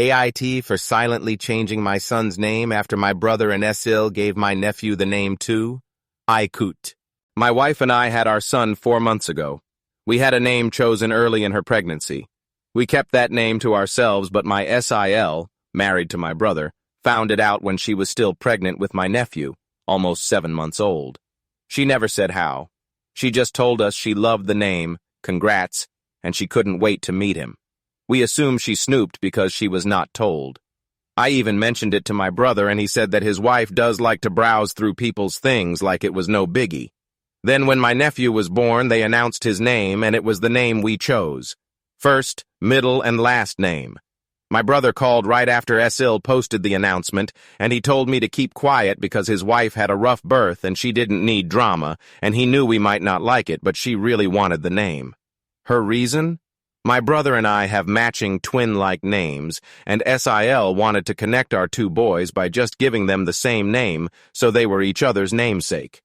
AIT for silently changing my son's name after my brother and SIL gave my nephew the name too? AITA. My wife and I had our son 4 months ago. We had a name chosen early in her pregnancy. We kept that name to ourselves, but my SIL, married to my brother, found it out when she was still pregnant with my nephew, almost 7 months old. She never said how. She just told us she loved the name, congrats, and she couldn't wait to meet him. We assumed she snooped because she was not told. I even mentioned it to my brother, and he said that his wife does like to browse through people's things like it was no biggie. Then when my nephew was born, they announced his name, and it was the name we chose. First, middle, and last name. My brother called right after SIL posted the announcement, and he told me to keep quiet because his wife had a rough birth and she didn't need drama, and he knew we might not like it, but she really wanted the name. Her reason? My brother and I have matching twin-like names, and SIL wanted to connect our two boys by just giving them the same name, so they were each other's namesake.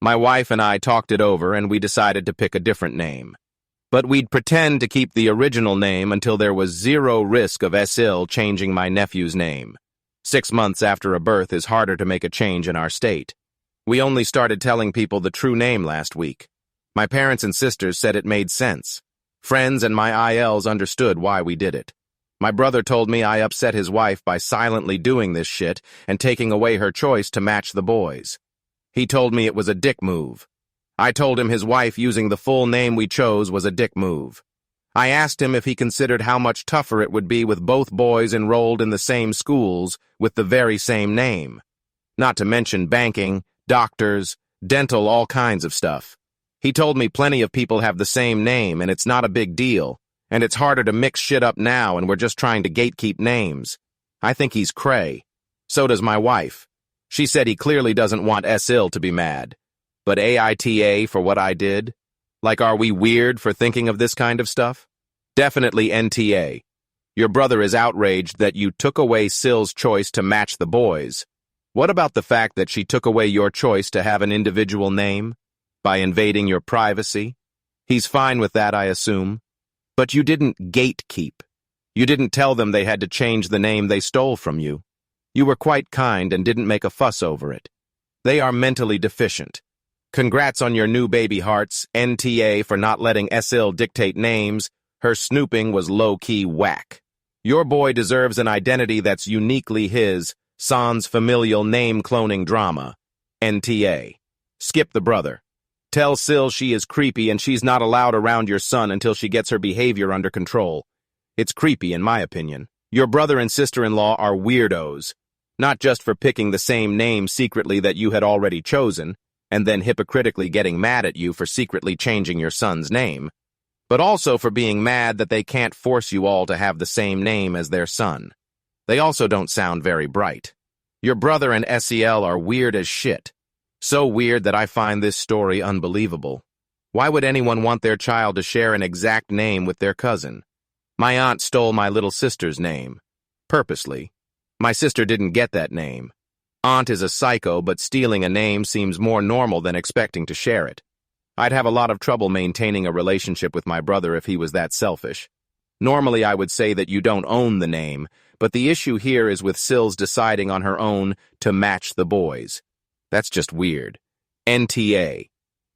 My wife and I talked it over, and we decided to pick a different name. But we'd pretend to keep the original name until there was zero risk of SIL changing my nephew's name. 6 months after a birth is harder to make a change in our state. We only started telling people the true name last week. My parents and sisters said it made sense. Friends and my ILs understood why we did it. My brother told me I upset his wife by silently doing this shit and taking away her choice to match the boys. He told me it was a dick move. I told him his wife using the full name we chose was a dick move. I asked him if he considered how much tougher it would be with both boys enrolled in the same schools with the very same name. Not to mention banking, doctors, dental, all kinds of stuff. He told me plenty of people have the same name and it's not a big deal, and it's harder to mix shit up now and we're just trying to gatekeep names. I think he's cray. So does my wife. She said he clearly doesn't want SIL to be mad. But AITA for what I did? Like, are we weird for thinking of this kind of stuff? Definitely NTA. Your brother is outraged that you took away SIL's choice to match the boys. What about the fact that she took away your choice to have an individual name? By invading your privacy? He's fine with that, I assume. But you didn't gatekeep. You didn't tell them they had to change the name they stole from you. You were quite kind and didn't make a fuss over it. They are mentally deficient. Congrats on your new baby hearts, NTA, for not letting SIL dictate names. Her snooping was low-key whack. Your boy deserves an identity that's uniquely his, sans familial name-cloning drama. NTA. Skip the brother. Tell SIL she is creepy and she's not allowed around your son until she gets her behavior under control. It's creepy, in my opinion. Your brother and sister-in-law are weirdos, not just for picking the same name secretly that you had already chosen, and then hypocritically getting mad at you for secretly changing your son's name, but also for being mad that they can't force you all to have the same name as their son. They also don't sound very bright. Your brother and SEL are weird as shit. So weird that I find this story unbelievable. Why would anyone want their child to share an exact name with their cousin? My aunt stole my little sister's name. Purposely. My sister didn't get that name. Aunt is a psycho, but stealing a name seems more normal than expecting to share it. I'd have a lot of trouble maintaining a relationship with my brother if he was that selfish. Normally I would say that you don't own the name, but the issue here is with SIL's deciding on her own to match the boys. That's just weird. NTA.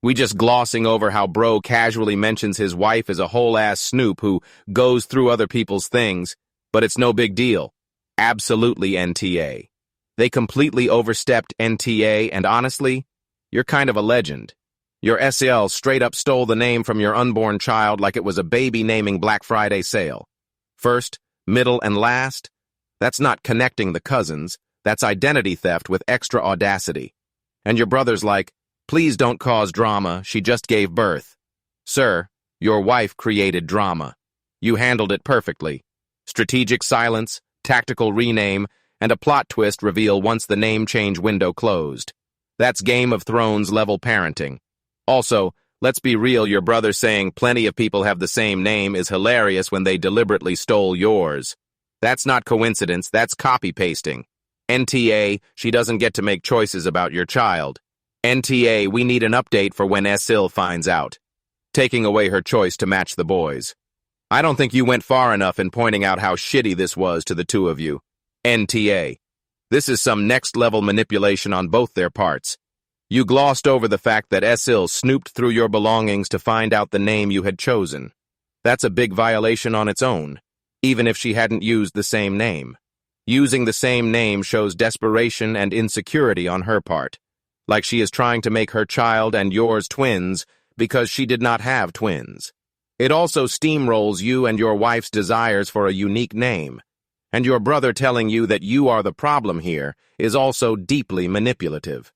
We just glossing over how bro casually mentions his wife as a whole-ass snoop who goes through other people's things, but it's no big deal. Absolutely NTA. They completely overstepped NTA, and honestly, you're kind of a legend. Your SIL straight up stole the name from your unborn child like it was a baby naming Black Friday sale. First, middle, and last? That's not connecting the cousins. That's identity theft with extra audacity. And your brother's like, please don't cause drama, she just gave birth. Sir, your wife created drama. You handled it perfectly. Strategic silence, tactical rename, and a plot twist reveal once the name change window closed. That's Game of Thrones level parenting. Also, let's be real, your brother saying plenty of people have the same name is hilarious when they deliberately stole yours. That's not coincidence, that's copy-pasting. NTA, she doesn't get to make choices about your child. NTA, we need an update for when SIL finds out. Taking away her choice to match the boys. I don't think you went far enough in pointing out how shitty this was to the two of you. NTA. This is some next-level manipulation on both their parts. You glossed over the fact that SIL snooped through your belongings to find out the name you had chosen. That's a big violation on its own, even if she hadn't used the same name. Using the same name shows desperation and insecurity on her part, like she is trying to make her child and yours twins because she did not have twins. It also steamrolls you and your wife's desires for a unique name, and your brother telling you that you are the problem here is also deeply manipulative.